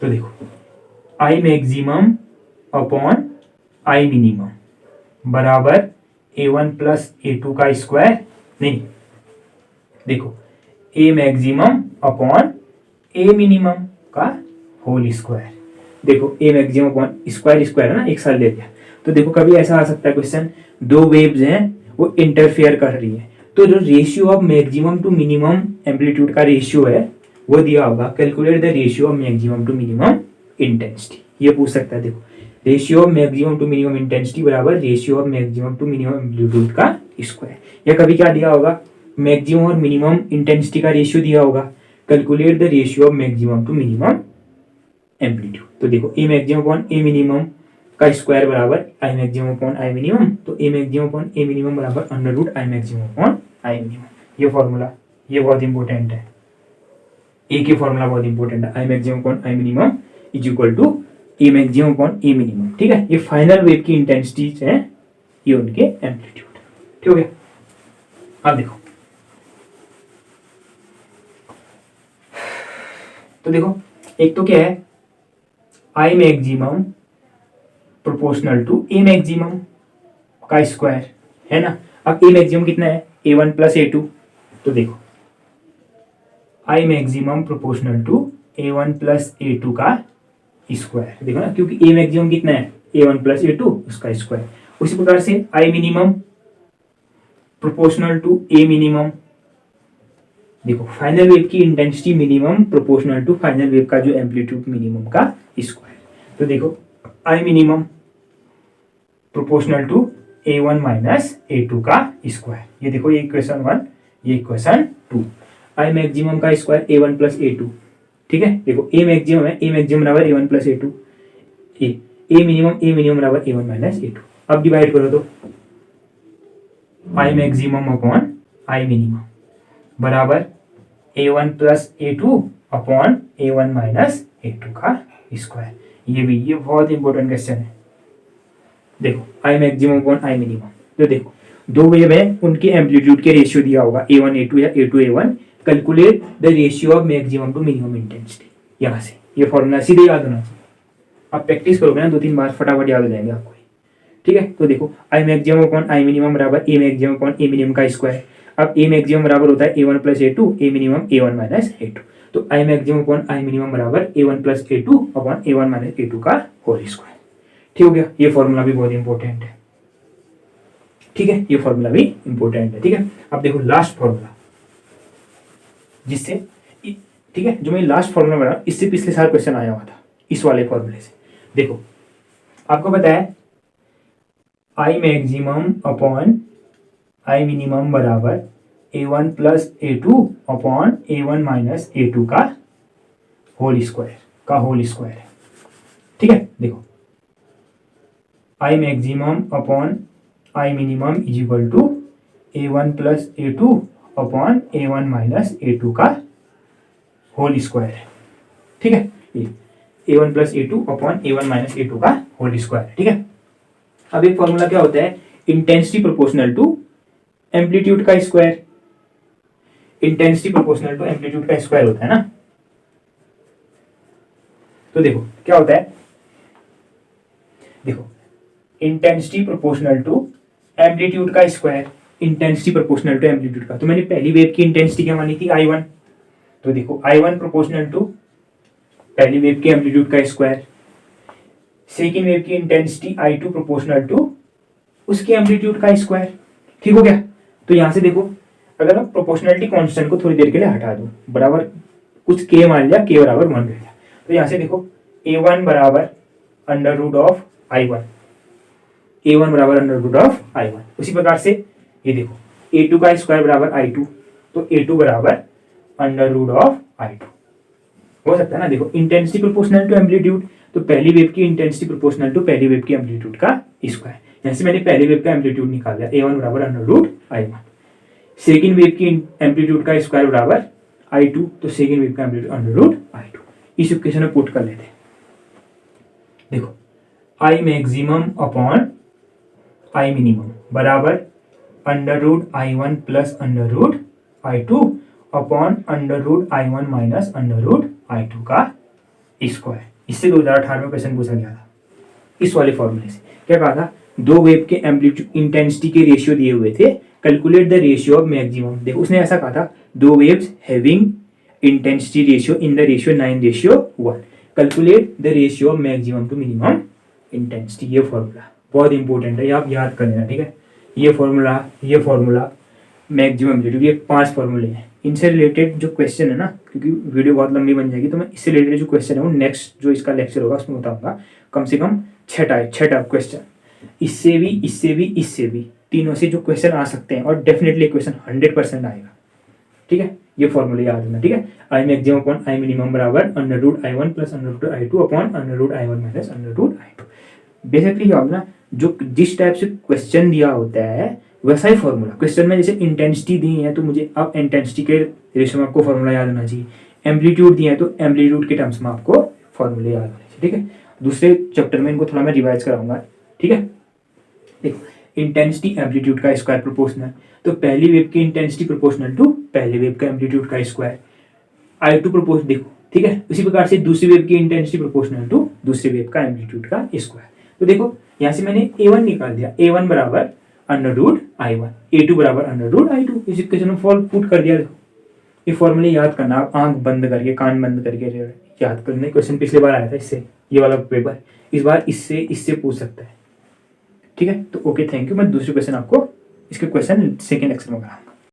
तो देखो, I maximum upon I minimum बराबर a1 प्लस a2 का स्क्वायर, नहीं, देखो, a maximum upon a minimum का होल स्क्वायर। देखो, a maximum upon square, square है ना, एक साथ ले लिया। तो देखो, कभी ऐसा आ सकता है क्वेश्चन, दो वेव्स हैं वो इंटरफेयर कर रही है, तो जो ratio of maximum to minimum amplitude का रेशियो है वो दिया होगा, calculate the ratio of maximum to minimum intensity, ये पूछ सकता है। देखो ratio of maximum to minimum intensity बराबर ratio of maximum to minimum amplitude का स्क्वायर, या कभी क्या दिया होगा, मैक्सिमम और मिनिमम इंटेंसिटी का रेशियो दिया होगा, calculate the ratio of maximum to minimum amplitude. तो देखो A maximum upon A minimum का स्क्वायर बराबर I maximum upon I minimum, तो A maximum upon A minimum बराबर under root I maximum upon I minimum. ये फॉर्मूला ये बहुत इंपॉर्टेंट है, ए के फॉर्मूला बहुत इंपॉर्टेंट है, I maximum upon I minimum is equal to A maximum upon A minimum. ठीक है, ये फाइनल वेव की इंटेंसिटीज है, ये उनके एम्पलीट्यूड। ठीक हो गया। अब देखो तो देखो एक तो क्या है, I maximum proportional to A maximum का स्क्वायर है ना। अब ए मैक्सिमम कितना है, a1 प्लस a2, तो देखो I maximum proportional to a1 plus a2 का स्क्वायर, देखो ना, क्योंकि ए मैक्सिमम कितना है a1 प्लस a2 उसका स्क्वायर। उसी प्रकार से I minimum proportional to A minimum, देखो फाइनल वेव की intensity minimum proportional to final wave का जो एम्पलीट्यूड मिनिमम का स्क्वायर। तो देखो I minimum proportional to a1 minus a2 का स्क्वायर, ये देखो ये इक्वेशन 1 ये इक्वेशन 2। आई मैक्सिमम का स्क्वायर a1 प्लस a2, ठीक है। देखो ए मैक्सिमम है, ए मैक्सिमम बराबर a1 प्लस a2, ए मिनिमम बराबर a1 माइनस a2। अब डिवाइड करो तो आई मैक्सिमम अपॉन आई मिनिमम बराबर a1 plus a2 upon a1 minus a2 का स्क्वायर। ये बहुत इंपॉर्टेंट क्वेश्चन है। देखो I maximum upon I minimum, तो देखो दो वेव है उनके एम्पलीट्यूड के रेशियो दिया होगा a1 a2 या a2 a1, calculate the ratio of maximum to minimum intensity. यहाँ से ये फॉर्मूला सीधे याद होना चाहिए, आप प्रैक्टिस करोगे ना 2-3 बार फटाफट याद हो जाएंगे आपको। ठीक है, तो देखो I maximum upon I minimum बराबर ए मैक्सिमम अपॉन ए मिनिमम का स्क्वायर। अब ए मैक्सिमम बराबर होता है a1 प्लस a2, ए मिनिमम a1 माइनस a2, तो आई मैक्सिमम अपॉन आई मिनिमम बराबर a1 plus a2 upon a1 minus a2 का होल स्क्वायर। ठीक हो गया, ये फॉर्मूला भी बहुत इंपॉर्टेंट है। ठीक है, ये फॉर्मूला भी इंपॉर्टेंट है। ठीक है, अब देखो लास्ट फॉर्मूला जिससे, ठीक है, जो मैं लास्ट फॉर्मूला बना इससे पिछले साल क्वेश्चन आया हुआ था इस वाले फॉर्मूले से। देखो आपको पता है I maximum upon I minimum बराबर a1 plus a2 upon a1 minus a2 का होल स्क्वायर है। ठीक है, देखो I maximum upon I minimum is equal to a1 plus a2 upon a1 minus a2 का होल स्क्वायर है। ठीक है, ये a1 plus a2 upon a1 minus a2 का होल स्क्वायर है। ठीक है, अब एक फॉर्मूला क्या होता है, इंटेंसिटी प्रोपोर्शनल टू एम्पलीट्यूड का square. Intensity proportional to amplitude का स्क्वायर होता है ना। तो देखो क्या होता है, देखो इंटेंसिटी प्रोपोर्शनल टू एम्पलीट्यूड का square, intensity proportional to amplitude का। तो मैंने पहली वेव की इंटेंसिटी क्या मानी थी I1, तो देखो I1 प्रोपोर्शनल टू पहली वेव के एम्पलीट्यूड का स्क्वायर। सेकेंड वेव की इंटेंसिटी I2 प्रोपोर्शनल टू उसके एम्पलीट्यूड का स्क्वायर। ठीक हो गया, तो यहां से देखो अगर हम प्रोपोर्शनलिटी कांस्टेंट को थोड़ी देर के लिए हटा दो, बराबर कुछ k मान लिया, k बराबर 1 रह गया, तो यहां से देखो a1 बराबर under root of I1, a1 बराबर अंडर रूट ऑफ I1। उसी प्रकार से ये देखो a2 का स्क्वायर बराबर I2, तो a2 बराबर अंडर रूट ऑफ I2 हो सकता है ना। देखो इंटेंसिटी प्रोपोर्शनल टू एम्पलीट्यूड, तो पहली वेव की इंटेंसिटी प्रोपोर्शनल टू पहली वेव की एम्पलीट्यूड का स्क्वायर। यहाँ से मैंने पहली वेव का एम्पलीट्यूड निकाल लिया, a1 बराबर under root I1। Second wave की एम्पलीट्यूड का स्क्वायर बराबर I2, तो सेकेंड वेव का एम्पलीट्यूड अंडर रूट I2। इस इक्वेशन में पुट कर लेते हैं। देखो I maximum upon I minimum बराबर under root I1 plus under root I2 upon under root I1 minus under root I2 का स्क्वायर। इससे 2018 में क्वेश्चन पूछा गया था इस वाले फॉर्मूले से। क्या कहा था, दो वेव के एम्पलीट्यूड इंटेंसिटी के रेशियो दिए हुए थे, calculate the ratio of maximum. देखो उसने ऐसा कहा था, दो waves having intensity ratio in the ratio 9:1, calculate the ratio of maximum to minimum intensity. ये फॉर्मूला बहुत इंपॉर्टेंट है, ये आप याद कर लेना। ठीक है, ये फॉर्मूला मैक्सिमम वैल्यू, ये 5 फॉर्मूले हैं। इनसे रिलेटेड जो क्वेश्चन है ना, क्योंकि वीडियो बहुत लंबी बन जाएगी, तो मैं इससे रिलेटेड जो क्वेश्चन है वो नेक्स्ट जो इसका लेक्चर होगा उसमें बताऊंगा। कम से कम 6 टाइप क्वेश्चन, इससे भी तीनों से जो क्वेश्चन आ सकते हैं, और डेफिनेटली क्वेश्चन 100% आएगा। ठीक है, ये फॉर्मूले याद रखना। ठीक है, I maximum upon I minimum बराबर √I1 plus √I2 upon √I1 minus √I2। Basically क्या होगा ना, जो जिस टाइप से क्वेश्चन दिया होता है वैसा ही फॉर्मूला। क्वेश्चन में जैसे इंटेंसिटी दी है तो मुझे अब इंटेंसिटी के रेशो में आपको फॉर्मूला याद होना चाहिए। एम्पलीट्यूड दिया है तो एम्पलीट्यूड के टर्म्स में आपको फॉर्मूले याद होने चाहिए। ठीक है, दूसरे चैप्टर में इनको थोड़ा मैं रिवाइज कराऊंगा। ठीक है, देखो इंटेंसिटी एम्पलीट्यूड का स्क्वायर प्रोपोर्शनल, तो पहली वेव की इंटेंसिटी प्रोपोर्शनल टू पहली वेव का एम्पलीट्यूड का स्क्वायर। I2 प्रोपोर्शन देखो, ठीक है, उसी प्रकार से दूसरी वेव की इंटेंसिटी प्रोपोर्शनल टू दूसरी वेव का एम्पलीट्यूड का स्क्वायर। तो देखो यहाँ से मैंने A1 निकाल दिया, A1 बराबर √I1, A2 बराबर √I2, इस इक्वेशन में फॉल पुट कर दिया। देखो ये फॉर्मूले याद करना, आंख बंद करके कान बंद करके याद करना। क्वेश्चन पिछले बार आया था इससे, ये वाला पेपर, इस बार इससे पूछ सकता है। ठीक है, तो ओके, थैंक यू। मैं दूसरे क्वेश्चन आपको इसके क्वेश्चन सेकेंड लेक्चर में कराऊंगा।